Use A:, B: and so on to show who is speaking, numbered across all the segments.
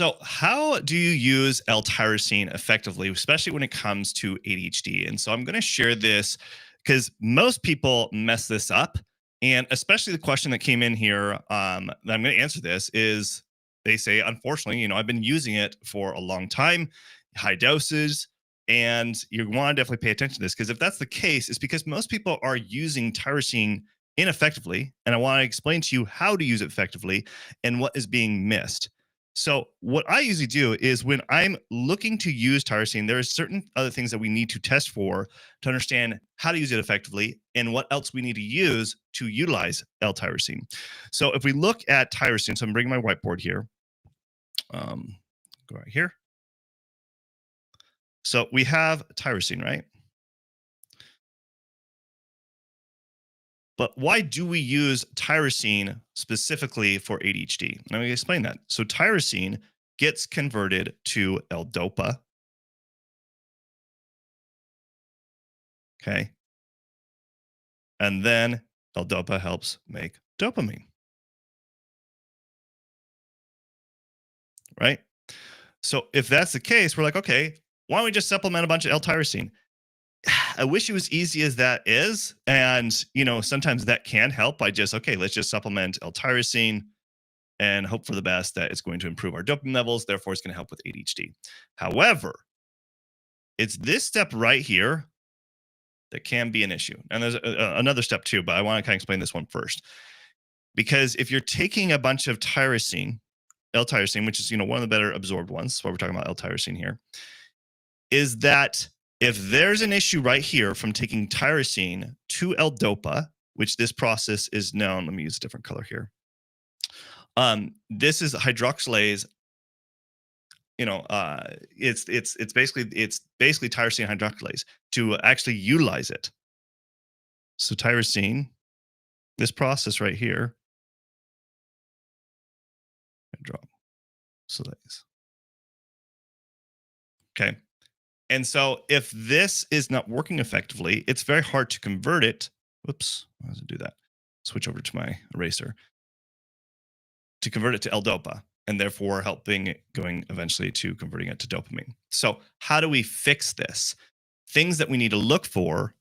A: So, how do you use L-tyrosine effectively, especially when it comes to ADHD? And so, I'm going to share this because most people mess this up, and especially the question that came in here. That I'm going to answer this is they say, unfortunately, I've been using it for a long time, high doses, and you want to definitely pay attention to this because if that's the case, it's because most people are using tyrosine ineffectively, and I want to explain to you how to use it effectively and what is being missed. So what I usually do is when I'm looking to use tyrosine, there are certain other things that we need to test for to understand how to use it effectively and what else we need to use to utilize L-tyrosine. So if we look at tyrosine, so I'm bringing my whiteboard here. Um, go right here. So we have tyrosine, right? But why do we use tyrosine specifically for ADHD? Let me explain that. So tyrosine gets converted to L-dopa. Okay. And then L-dopa helps make dopamine, right? So if that's the case, we're like, okay, why don't we just supplement a bunch of L-tyrosine? I wish it was easy as that is. And, sometimes that can help by just, okay, let's just supplement L-tyrosine and hope for the best that it's going to improve our dopamine levels. Therefore, it's going to help with ADHD. However, it's this step right here that can be an issue. And there's another step too, but I want to kind of explain this one first. Because if you're taking a bunch of tyrosine, L-tyrosine, which is one of the better absorbed ones, that's why we're talking about L-tyrosine here, is that if there's an issue right here from taking tyrosine to L-dopa, which this process is known, let me use a different color here. This is hydroxylase. It's basically tyrosine hydroxylase to actually utilize it. So tyrosine, this process right here, hydroxylase. Okay. And so if this is not working effectively, it's very hard to convert it. Whoops, how does it do that? Switch over to my eraser to convert it to L-dopa and therefore helping going eventually to converting it to dopamine. So how do we fix this? Things that we need to look for,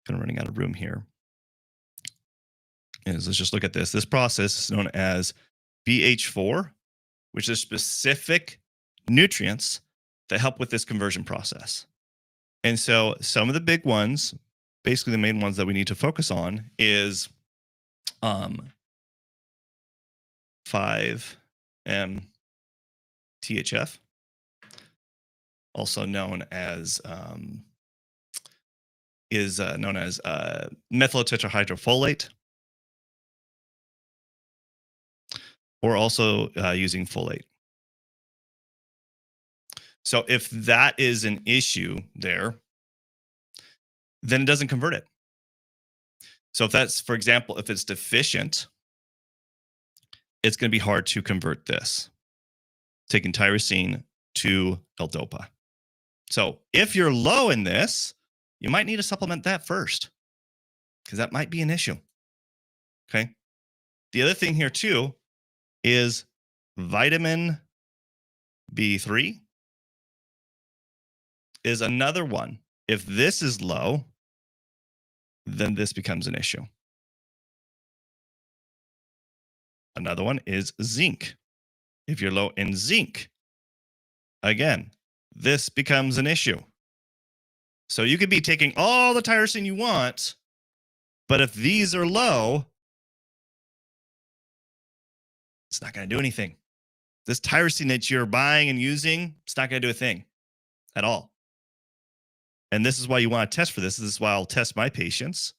A: kind of running out of room here, is let's just look at this. This process is known as BH4, which is specific nutrients that help with this conversion process. And so some of the big ones, basically the main ones that we need to focus on is 5-M THF, also known as methyl tetrahydrofolate, or also using folate. So if that is an issue there, then it doesn't convert it. So if that's, for example, if it's deficient, it's going to be hard to convert this, taking tyrosine to L-dopa. So if you're low in this, you might need to supplement that first because that might be an issue. Okay. The other thing here too is vitamin B3 is another one. If this is low, then this becomes an issue. Another one is zinc. If you're low in zinc, again, this becomes an issue. So you could be taking all the tyrosine you want, but if these are low, it's not going to do anything. This tyrosine that you're buying and using, it's not going to do a thing at all. And this is why you want to test for this. This is why I'll test my patients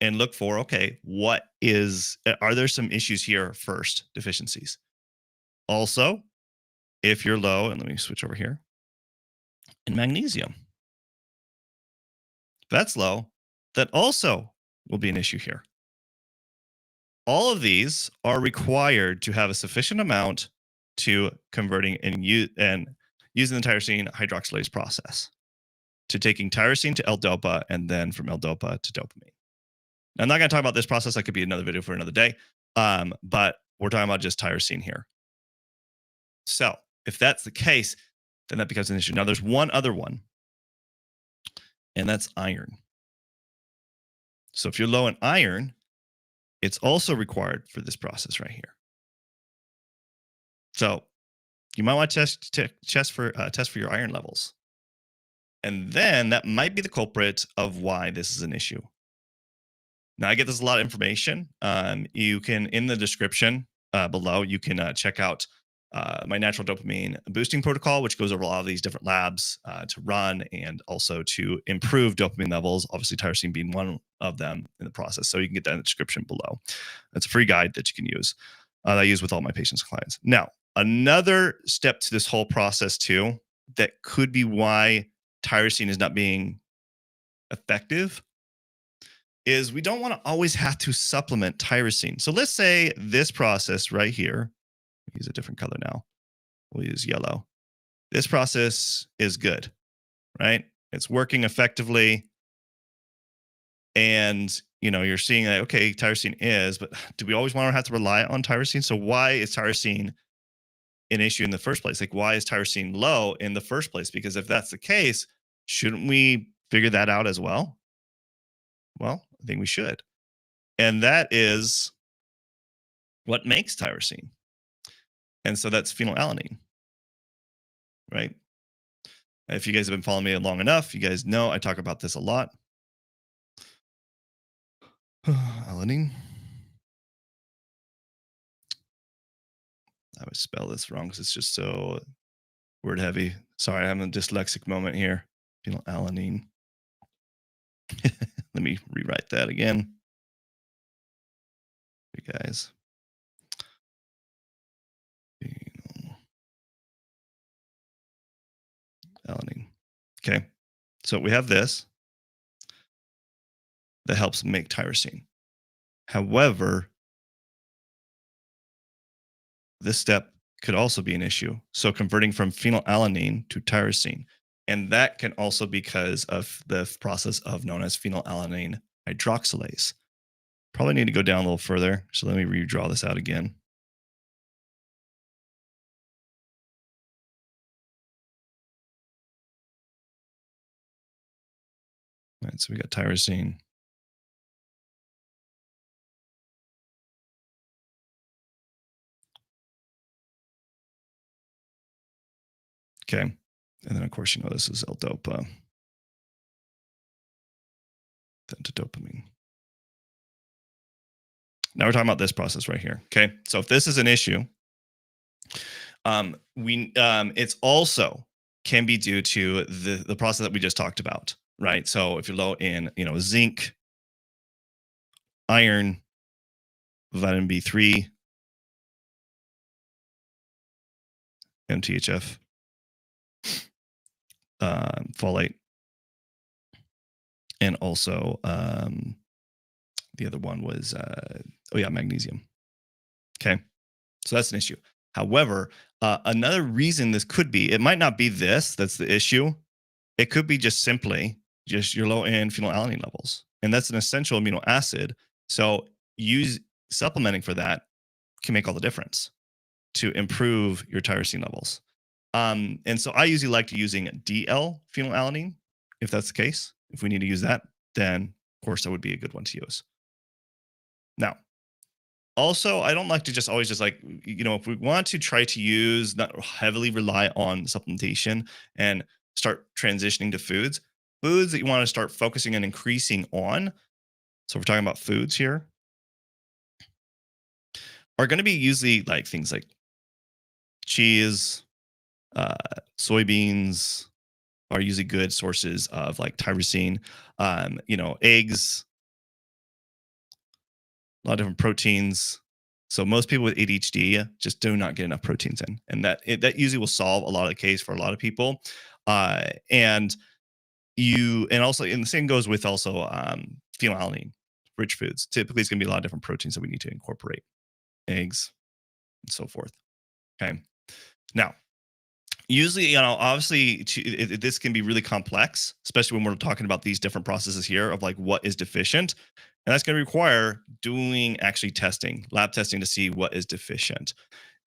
A: and look for, okay, are there some issues here first, deficiencies? Also, if you're low, and let me switch over here, in magnesium, if that's low, that also will be an issue here. All of these are required to have a sufficient amount to converting and using the tyrosine hydroxylase process to taking tyrosine to L-dopa and then from L-dopa to dopamine. I'm not going to talk about this process. That could be another video for another day. But we're talking about just tyrosine here. So if that's the case, then that becomes an issue. Now, there's one other one, and that's iron. So if you're low in iron, it's also required for this process right here. So you might want to test for your iron levels, and then that might be the culprit of why this is an issue. Now, I get this a lot of information. You can, in the description below, you can check out my natural dopamine boosting protocol, which goes over a lot of these different labs to run and also to improve dopamine levels, obviously tyrosine being one of them in the process. So you can get that in the description below. It's a free guide that you can use that I use with all my patients and clients. Now, another step to this whole process too, that could be why tyrosine is not being effective, is we don't want to always have to supplement tyrosine. So let's say this process right here, use a different color now. We'll use yellow. This process is good, right? It's working effectively. And you're seeing that, okay, tyrosine is, but do we always want to have to rely on tyrosine? So why is tyrosine an issue in the first place? Like, why is tyrosine low in the first place? Because if that's the case, shouldn't we figure that out as well? Well, I think we should. And that is what makes tyrosine. And so that's phenylalanine, right? If you guys have been following me long enough, you guys know I talk about this a lot. Alanine. I would spell this wrong because it's just so word heavy. Sorry, I'm a dyslexic moment here. Phenylalanine. Let me rewrite that again. You guys. Alanine. Okay. So we have this that helps make tyrosine. However, this step could also be an issue. So converting from phenylalanine to tyrosine. And that can also be because of the process of known as phenylalanine hydroxylase. Probably need to go down a little further. So let me redraw this out again. All right, so we got tyrosine. Okay. And then, of course, this is L-Dopa. Then to dopamine. Now we're talking about this process right here. Okay. So if this is an issue, it's also can be due to the process that we just talked about, right? So if you're low in, zinc, iron, vitamin B3, MTHF, folate, and also the other one was magnesium. Okay, so that's an issue. However, another reason this could be, it might not be this that's the issue. It could be just simply you're low in phenylalanine levels, and that's an essential amino acid. So supplementing for that can make all the difference to improve your tyrosine levels. And so I usually like to using DL phenylalanine if that's the case. If we need to use that, then of course that would be a good one to use. Now, also, I don't like to just always if we want to try to not heavily rely on supplementation and start transitioning to foods that you want to start focusing and increasing on. So we're talking about foods here are going to be usually like things like cheese, soybeans are usually good sources of like tyrosine, eggs, a lot of different proteins. So most people with ADHD just do not get enough proteins in, and that usually will solve a lot of the case for a lot of people. And also, and the same goes with also phenylalanine rich foods. Typically, it's going to be a lot of different proteins that we need to incorporate, eggs, and so forth. Okay. Now, usually, obviously, this can be really complex, especially when we're talking about these different processes here of like what is deficient. And that's going to require doing actually lab testing to see what is deficient.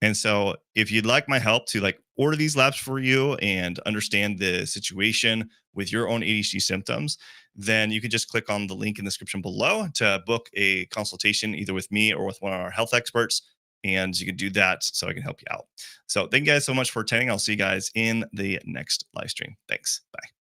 A: And so if you'd like my help to like order these labs for you and understand the situation with your own ADHD symptoms, then you can just click on the link in the description below to book a consultation either with me or with one of our health experts. And you can do that so I can help you out. So thank you guys so much for attending. I'll see you guys in the next live stream. Thanks. Bye.